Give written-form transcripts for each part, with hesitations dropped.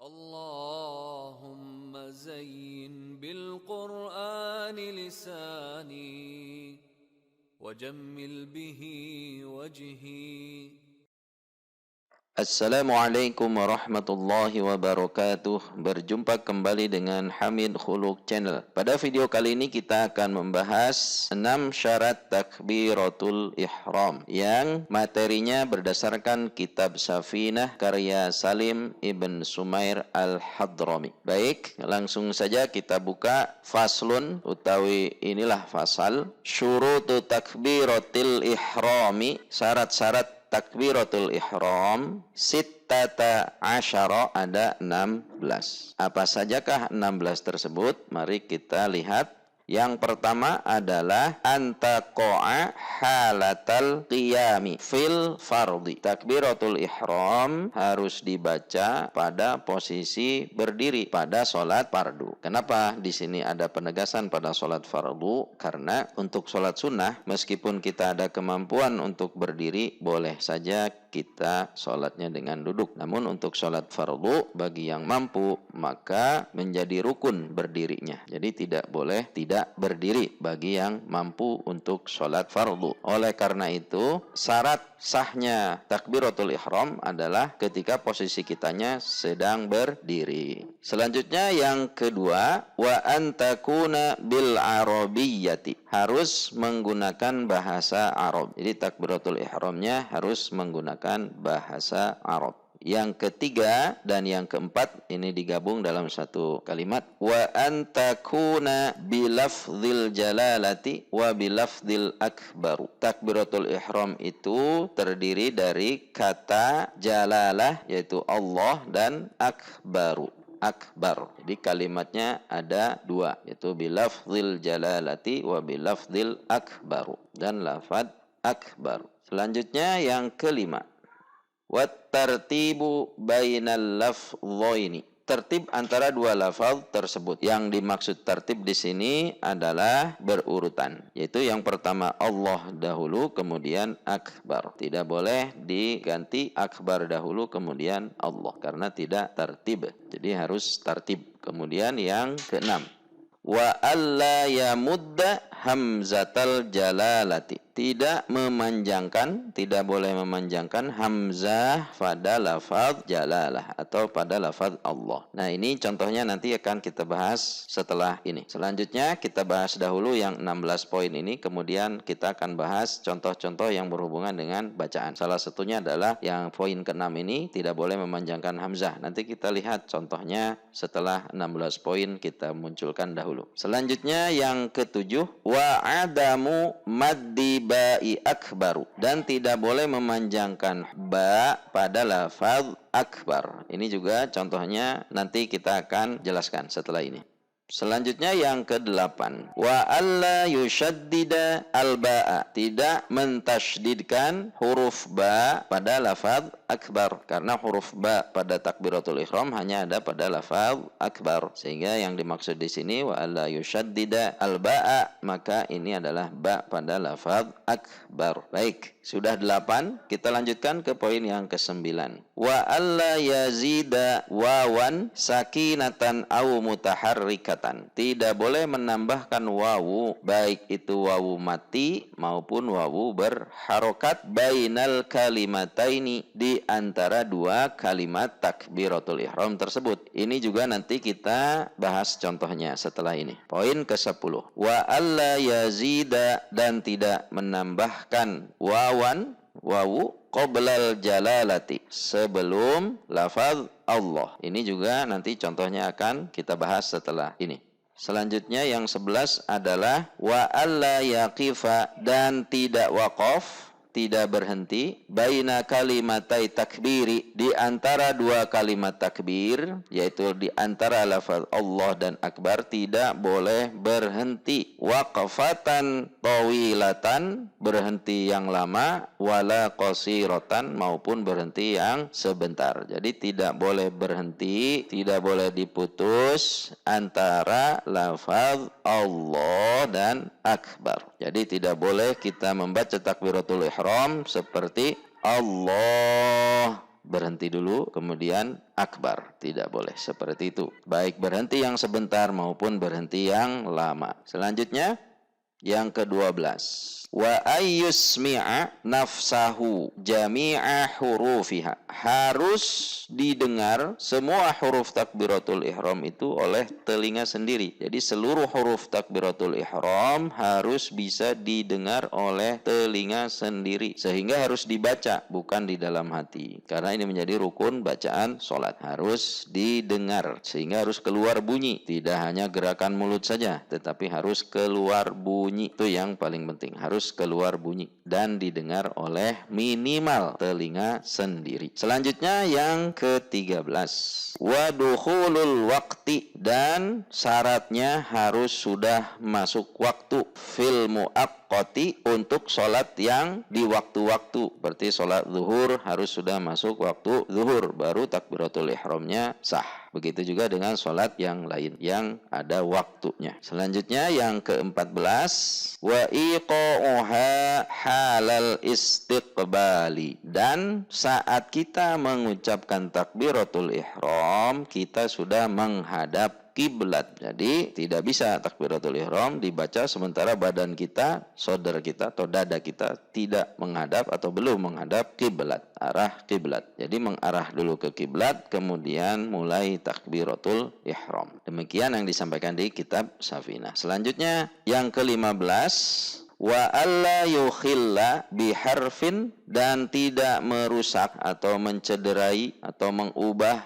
اللهم زين بالقرآن لساني وجمل به وجهي. Assalamualaikum warahmatullahi wabarakatuh. Berjumpa kembali dengan Hamid Khuluq Channel. Pada video kali ini kita akan membahas 6 syarat takbiratul ihram yang materinya berdasarkan kitab Safinah karya Salim Ibn Sumair Al-Hadrami. Baik, langsung saja kita buka faslun utawi inilah fasal syurutu takbiratul ihrami, syarat-syarat takbiratul ihram sittata asyara, ada 16. Apa sajakah 16 tersebut? Mari kita lihat. Yang pertama adalah antaqa'a halatal qiyami fil fardhi. Takbiratul ihram harus dibaca pada posisi berdiri pada sholat fardu. Kenapa di sini ada penegasan pada sholat fardu? Karena untuk sholat sunnah, meskipun kita ada kemampuan untuk berdiri, boleh saja kita sholatnya dengan duduk. Namun untuk sholat fardu, bagi yang mampu, maka menjadi rukun berdirinya. Jadi tidak boleh tidak berdiri bagi yang mampu untuk sholat fardu. Oleh karena itu, syarat sahnya takbiratul ihram adalah ketika posisi kitanya sedang berdiri. Selanjutnya yang kedua, wa antakuna bil arabiyyati, harus menggunakan bahasa Arab. Jadi takbiratul ihramnya harus menggunakan bahasa Arab. Yang ketiga dan yang keempat ini digabung dalam satu kalimat, wa antakuna bilafdzil jalalati wa bilafdzil akbaru. Takbiratul ihram itu terdiri dari kata jalalah yaitu Allah dan akbaru, akbar. Jadi kalimatnya ada dua, yaitu bilafdzil jalalati wa bilafdzil akbaru, dan lafaz akbar. Selanjutnya yang kelima, wat tartibu bainal lafdhaini, tertib antara dua lafaz tersebut. Yang dimaksud tertib di sini adalah berurutan, yaitu yang pertama Allah dahulu kemudian akbar. Tidak boleh diganti akbar dahulu kemudian Allah, karena tidak tertib. Jadi harus tertib. Kemudian yang keenam, wa alla yamudda hamzatal jalalati, tidak memanjangkan, tidak boleh memanjangkan hamzah pada lafaz jalalah atau pada lafaz Allah. Nah, ini contohnya nanti akan kita bahas setelah ini. Selanjutnya kita bahas dahulu yang 16 poin ini, kemudian kita akan bahas contoh-contoh yang berhubungan dengan bacaan. Salah satunya adalah yang poin ke-6 ini, tidak boleh memanjangkan hamzah. Nanti kita lihat contohnya setelah 16 poin kita munculkan dahulu. Selanjutnya yang ketujuh, wa adamu maddi ba'i akbaru, dan tidak boleh memanjangkan ba pada lafaz akbar. Ini juga contohnya nanti kita akan jelaskan setelah ini. Selanjutnya yang ke-8, wa alla yushaddida al-ba'a, tidak mentasydidkan huruf ba pada lafaz akbar, karena huruf ba pada takbiratul ihram hanya ada pada lafaz akbar, sehingga yang dimaksud di sini wa alla yushaddida al-ba'a, maka ini adalah ba pada lafaz akbar. Baik, sudah 8, kita lanjutkan ke poin yang ke-9, wa alla yazida wawan sakinatan au mutaharrikat, tidak boleh menambahkan wawu, baik itu wawu mati maupun wawu berharokat, bainal kalimataini, di antara dua kalimat takbiratul ihram tersebut. Ini juga nanti kita bahas contohnya setelah ini. Poin ke-10, wa alla yazida, dan tidak menambahkan wawu qoblal jalalati, sebelum lafaz Allah. Ini juga nanti contohnya akan kita bahas setelah ini. Selanjutnya yang 11 adalah wa alla yaqifa, dan tidak waqaf, tidak berhenti, baina kalimatai takbiri, di antara dua kalimat takbir, yaitu di antara lafaz Allah dan akbar, tidak boleh berhenti. Waqfatan tawilatan, berhenti yang lama, wala qasiratan, maupun berhenti yang sebentar. Jadi tidak boleh berhenti, tidak boleh diputus antara lafaz Allah dan akbar. Jadi tidak boleh kita membaca takbiratul ihram seperti Allah berhenti dulu, kemudian akbar. Tidak boleh seperti itu. Baik berhenti yang sebentar maupun berhenti yang lama. Selanjutnya, yang ke-12. Wa ayyusmi'a nafsahu jami'a hurufiha. Harus didengar semua huruf takbiratul ihram itu oleh telinga sendiri. Jadi seluruh huruf takbiratul ihram harus bisa didengar oleh telinga sendiri. Sehingga harus dibaca, bukan di dalam hati. Karena ini menjadi rukun bacaan sholat. Harus didengar, sehingga harus keluar bunyi. Tidak hanya gerakan mulut saja, tetapi harus keluar bunyi. Itu yang paling penting. Harus keluar bunyi dan didengar oleh minimal telinga sendiri. Selanjutnya yang ke-13. Wadukhulul waqti, dan syaratnya harus sudah masuk waktu fil muaqqati, untuk sholat yang di waktu-waktu. Berarti sholat zuhur harus sudah masuk waktu zuhur, baru takbiratul ihramnya sah. Begitu juga dengan sholat yang lain yang ada waktunya. Selanjutnya yang ke-14. Wa iqa'uha halal istiqbali, dan saat kita mengucapkan takbiratul ihram kita sudah menghadap kiblat. Jadi tidak bisa takbiratul ihram dibaca sementara badan kita, sodar kita atau dada kita tidak menghadap atau belum menghadap kiblat, arah kiblat. Jadi mengarah dulu ke kiblat, kemudian mulai takbiratul ihram. Demikian yang disampaikan di kitab Safinah. Selanjutnya yang ke-15. Wa alla yukhilla biharfin, dan tidak merusak atau mencederai atau mengubah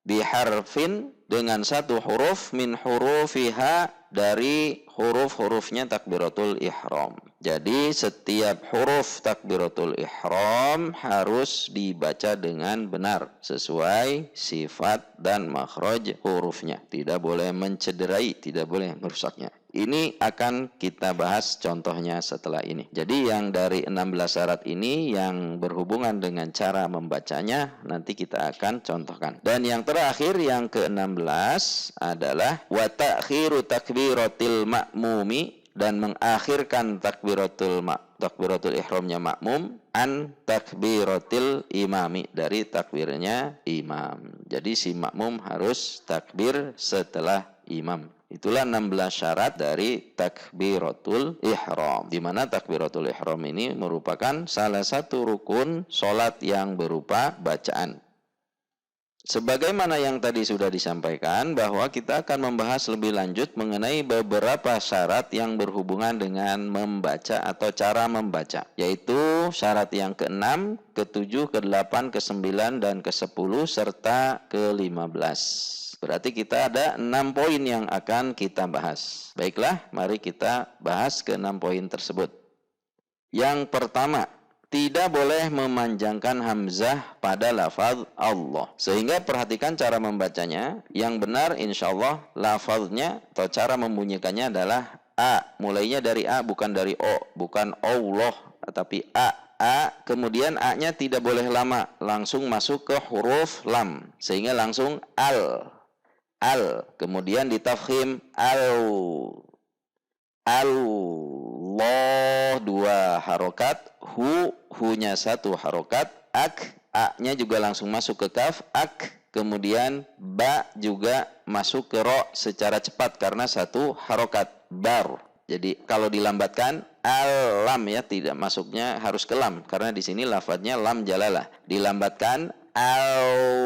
biharfin dengan satu huruf min hurufiha, dari huruf-hurufnya takbiratul ihram. Jadi setiap huruf takbiratul ihram harus dibaca dengan benar sesuai sifat dan makhraj hurufnya. Tidak boleh mencederai, tidak boleh merusaknya. Ini akan kita bahas contohnya setelah ini. Jadi yang dari 16 syarat ini yang berhubungan dengan cara membacanya nanti kita akan contohkan. Dan yang terakhir yang ke-16 adalah wa ta'khiru takbiratil ma'mumi, dan mengakhirkan takbiratul ihramnya makmum an takbiratil imami, dari takbirnya imam. Jadi si makmum harus takbir setelah imam. Itulah 16 syarat dari takbiratul ihram, di mana takbiratul ihram ini merupakan salah satu rukun sholat yang berupa bacaan. Sebagaimana yang tadi sudah disampaikan, bahwa kita akan membahas lebih lanjut mengenai beberapa syarat yang berhubungan dengan membaca atau cara membaca, yaitu syarat yang ke-6, ke-7, ke-8, ke-9, dan ke-10, serta ke-15. Berarti kita ada 6 poin yang akan kita bahas. Baiklah, mari kita bahas ke-6 poin tersebut. Yang pertama, tidak boleh memanjangkan hamzah pada lafaz Allah. Sehingga perhatikan cara membacanya. Yang benar insyaallah lafaznya atau cara membunyikannya adalah A. Mulainya dari A, bukan dari O. Bukan Allah, tapi A. A, kemudian A-nya tidak boleh lama. Langsung masuk ke huruf lam. Sehingga langsung al. Kemudian ditafkhim Allah 2 harokat, hu-nya 1 harokat, a-nya juga langsung masuk ke kaf, kemudian ba juga masuk ke ro secara cepat karena 1 harokat, bar. Jadi kalau dilambatkan al-lam, ya, tidak masuknya harus ke lam karena di sini lafadznya lam jalalah. Dilambatkan Allahu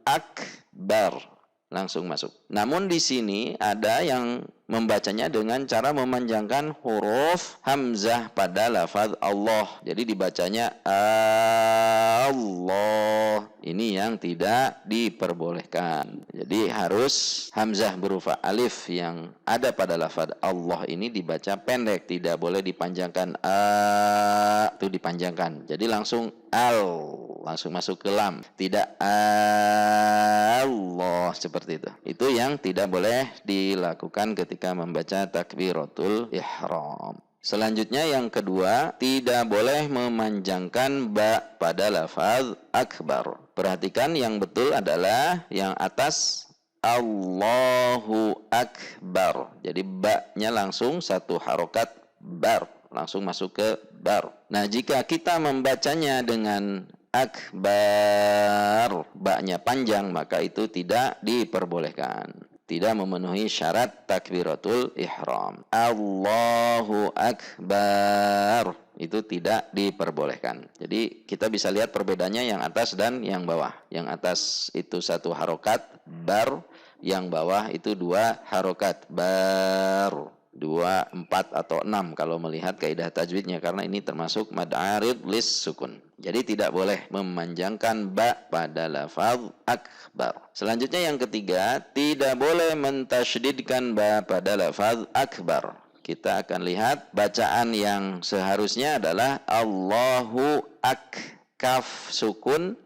akbar, langsung masuk. Namun di sini ada yang membacanya dengan cara memanjangkan huruf hamzah pada lafaz Allah. Jadi dibacanya Allah. Ini yang tidak diperbolehkan. Jadi harus hamzah berupa alif yang ada pada lafaz Allah ini dibaca pendek, tidak boleh dipanjangkan itu dipanjangkan. Jadi langsung langsung masuk ke lam, tidak Allah seperti itu. Itu yang tidak boleh dilakukan ketika membaca takbiratul ihram. Selanjutnya yang kedua, tidak boleh memanjangkan ba pada lafaz akbar. Perhatikan yang betul adalah yang atas Allahu akbar. Jadi ba-nya langsung 1 harokat bar, langsung masuk ke akbar. Nah, jika kita membacanya dengan akbar, baknya panjang, maka itu tidak diperbolehkan. Tidak memenuhi syarat takbiratul ihram. Allahu akbar, itu tidak diperbolehkan. Jadi kita bisa lihat perbedaannya yang atas dan yang bawah. Yang atas itu 1 harokat bar, yang bawah itu 2 harokat bar. 2, 4 atau 6 kalau melihat kaidah tajwidnya, karena ini termasuk mad arid lis sukun. Jadi tidak boleh memanjangkan ba pada lafaz akbar. Selanjutnya yang ketiga, tidak boleh mentasydidkan ba pada lafaz akbar. Kita akan lihat bacaan yang seharusnya adalah Allahu kaf sukun,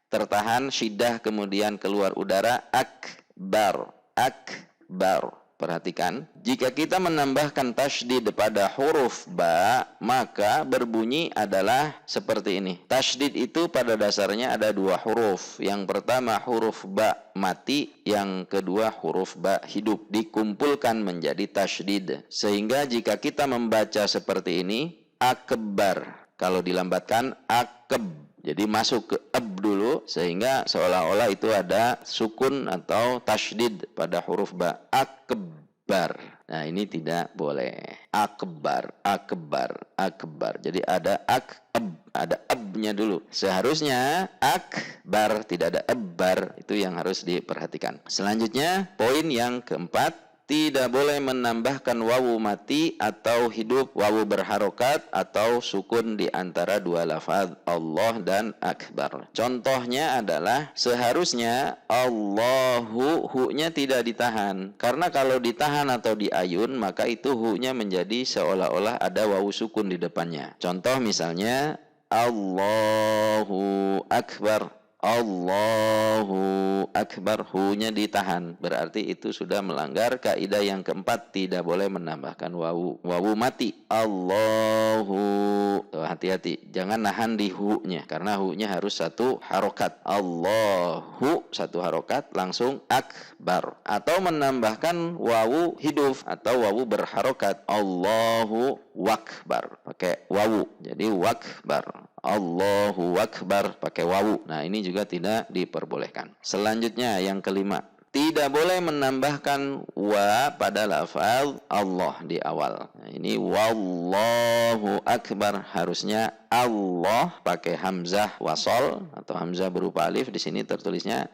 tertahan syiddah, kemudian keluar udara, akbar. Perhatikan, jika kita menambahkan tasydid pada huruf ba, maka berbunyi adalah seperti ini. Tasydid itu pada dasarnya ada 2 huruf. Yang pertama huruf ba mati, yang kedua huruf ba hidup. Dikumpulkan menjadi tasydid. Sehingga jika kita membaca seperti ini, akbar. Kalau dilambatkan, akab. Jadi masuk ke ab dulu, sehingga seolah-olah itu ada sukun atau tasydid pada huruf ba. Akbar. Nah, ini tidak boleh. Akbar. Jadi ada ada abnya dulu. Seharusnya akbar, tidak ada abbar. Itu yang harus diperhatikan. Selanjutnya, poin yang keempat, tidak boleh menambahkan wawu mati atau hidup, wawu berharokat atau sukun di antara 2 lafaz Allah dan akbar. Contohnya adalah seharusnya Allahu, hu-nya tidak ditahan. Karena kalau ditahan atau diayun, maka itu hu-nya menjadi seolah-olah ada wawu sukun di depannya. Contoh misalnya Allahu akbar. Allahu akbar, hu-nya ditahan, berarti itu sudah melanggar kaidah yang keempat, tidak boleh menambahkan wawu mati. Allahu, hati-hati, jangan nahan di hu-nya, karena hu-nya harus 1 harokat. Allahu 1 harokat, langsung akbar. Atau menambahkan wawu hidup atau wawu berharokat, Allahu wakbar, pakai wawu, jadi wakbar. Allahu akbar pakai wawu. Nah, ini juga tidak diperbolehkan. Selanjutnya yang kelima, tidak boleh menambahkan wa pada lafaz Allah di awal. Nah, ini wallahu akbar, harusnya Allah pakai hamzah wasol atau hamzah berupa alif. Di sini tertulisnya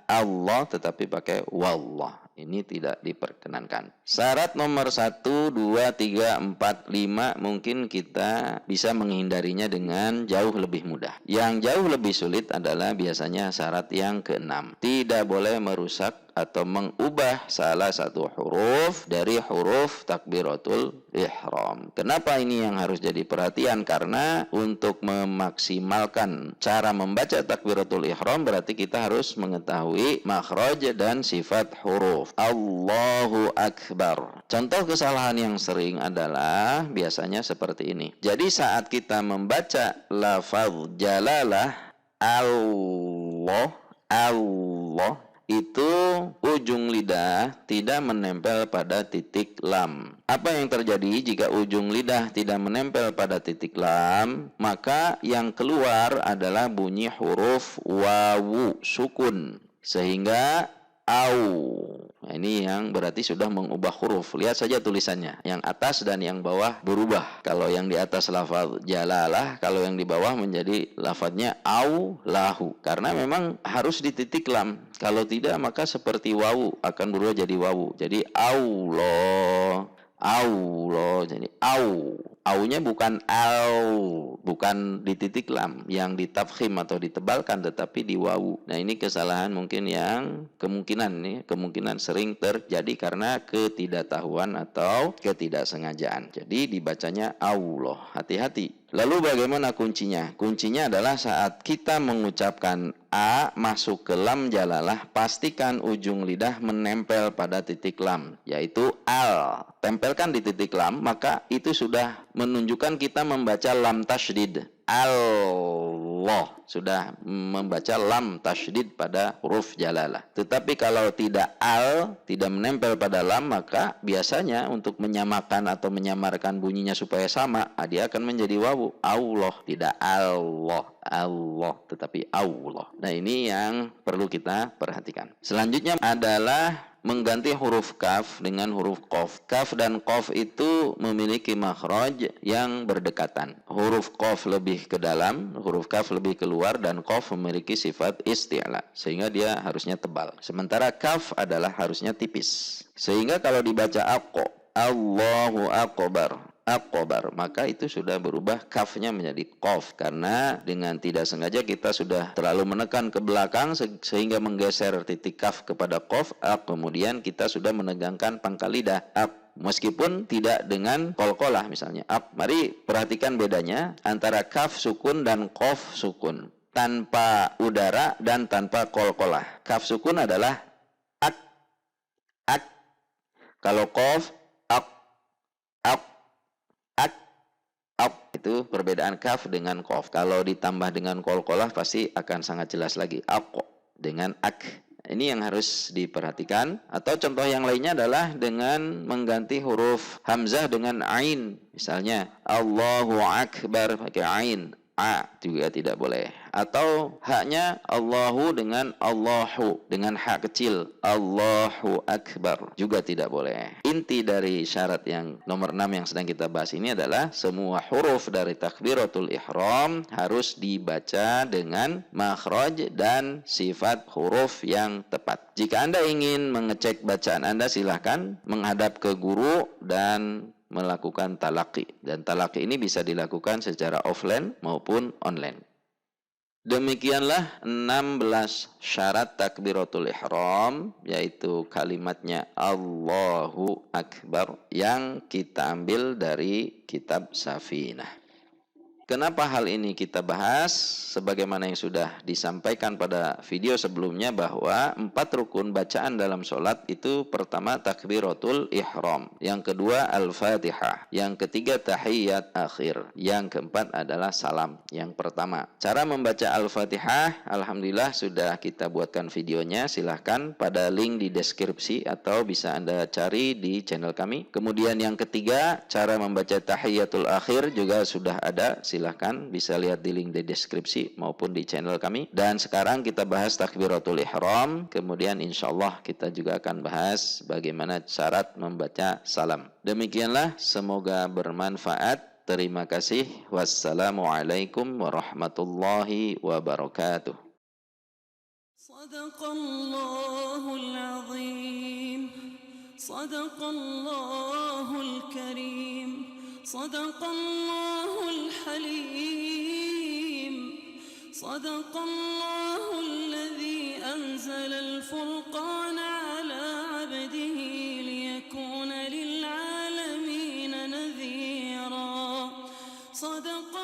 Allah tetapi pakai wallah. Ini tidak diperkenankan. Syarat nomor 1, 2, 3, 4, 5 mungkin kita bisa menghindarinya dengan jauh lebih mudah. Yang jauh lebih sulit adalah biasanya syarat yang ke-6. Tidak boleh merusak atau mengubah salah satu huruf dari huruf takbiratul ihram. Kenapa ini yang harus jadi perhatian? Karena untuk memaksimalkan cara membaca takbiratul ihram berarti kita harus mengetahui makhraj dan sifat huruf. Allahu akbar. Contoh kesalahan yang sering adalah biasanya seperti ini. Jadi saat kita membaca lafaz jalalah Allah itu ujung lidah tidak menempel pada titik lam. Apa yang terjadi jika ujung lidah tidak menempel pada titik lam? Maka yang keluar adalah bunyi huruf wawu sukun, sehingga au. Nah, ini yang berarti sudah mengubah huruf. Lihat saja tulisannya, yang atas dan yang bawah berubah. Kalau yang di atas lafaz jalalah, kalau yang di bawah menjadi lafaznya au lahu. Karena memang harus di titik lam. Kalau tidak maka seperti wawu akan berubah jadi wawu. Jadi Allah, jadi au. Au-nya bukan au, bukan di titik lam yang ditafkhim atau ditebalkan, tetapi di wawu. Nah, ini kesalahan mungkin yang kemungkinan sering terjadi karena ketidaktahuan atau ketidaksengajaan. Jadi dibacanya Allah. Hati-hati. Lalu bagaimana kuncinya? Kuncinya adalah saat kita mengucapkan a masuk ke lam jalalah, pastikan ujung lidah menempel pada titik lam, yaitu al. Tempelkan di titik lam, maka itu sudah menunjukkan kita membaca lam tasydid. Allah. Sudah membaca lam tasydid pada huruf jalalah. Tetapi kalau tidak tidak menempel pada lam, maka biasanya untuk menyamakan atau menyamarkan bunyinya supaya sama, dia akan menjadi wawu. Allah, tidak Allah. Allah, tetapi Allah. Nah, ini yang perlu kita perhatikan. Selanjutnya adalah mengganti huruf kaf dengan huruf qaf. Kaf dan qaf itu memiliki makhraj yang berdekatan. Huruf qaf lebih ke dalam, huruf kaf lebih keluar, dan qaf memiliki sifat isti'la, sehingga dia harusnya tebal. Sementara kaf adalah harusnya tipis. Sehingga kalau dibaca Allahu akbar, maka itu sudah berubah kafnya menjadi qaf, karena dengan tidak sengaja kita sudah terlalu menekan ke belakang sehingga menggeser titik kaf kepada qaf. Kemudian kita sudah menegangkan pangkal lidah meskipun tidak dengan qalqalah misalnya. Mari perhatikan bedanya antara kaf sukun dan qaf sukun, tanpa udara dan tanpa qalqalah. Kaf sukun adalah ak. Kalau qaf itu perbedaan kaf dengan qaf. Kalau ditambah dengan qalqalah pasti akan sangat jelas lagi. Dengan ak. Ini yang harus diperhatikan. Atau contoh yang lainnya adalah dengan mengganti huruf hamzah dengan ain. Misalnya Allahu akbar pakai ain, juga tidak boleh. Atau haknya Allahu dengan Allahu dengan hak kecil, Allahu akbar, juga tidak boleh. Inti dari syarat yang nomor 6 yang sedang kita bahas ini adalah semua huruf dari takbiratul ihram harus dibaca dengan makhraj dan sifat huruf yang tepat. Jika Anda ingin mengecek bacaan Anda, silahkan menghadap ke guru dan melakukan talaqi. Dan talaqi ini bisa dilakukan secara offline maupun online. Demikianlah 16 syarat takbiratul ihram, yaitu kalimatnya Allahu Akbar, yang kita ambil dari kitab Safinah. Kenapa hal ini kita bahas? Sebagaimana yang sudah disampaikan pada video sebelumnya, bahwa 4 rukun bacaan dalam sholat itu: pertama takbiratul ihram, yang kedua al-fatihah, yang ketiga tahiyat akhir, yang keempat adalah salam yang pertama. Cara membaca al-fatihah, alhamdulillah sudah kita buatkan videonya, silahkan pada link di deskripsi atau bisa Anda cari di channel kami. Kemudian yang ketiga, cara membaca tahiyatul akhir juga sudah ada, silahkan bisa lihat di link di deskripsi maupun di channel kami. Dan sekarang kita bahas takbiratul ihram, kemudian insyaallah kita juga akan bahas bagaimana syarat membaca salam. Demikianlah, semoga bermanfaat. Terima kasih. Wassalamualaikum warahmatullahi wabarakatuh. Sadaqallahul azim. Sadaqallahul karim. Sadaqallahul halim. Sadaqallahul ladzi anzalal furqana ala 'abdihi liyakuna lil 'alamin nadhira. Sadaq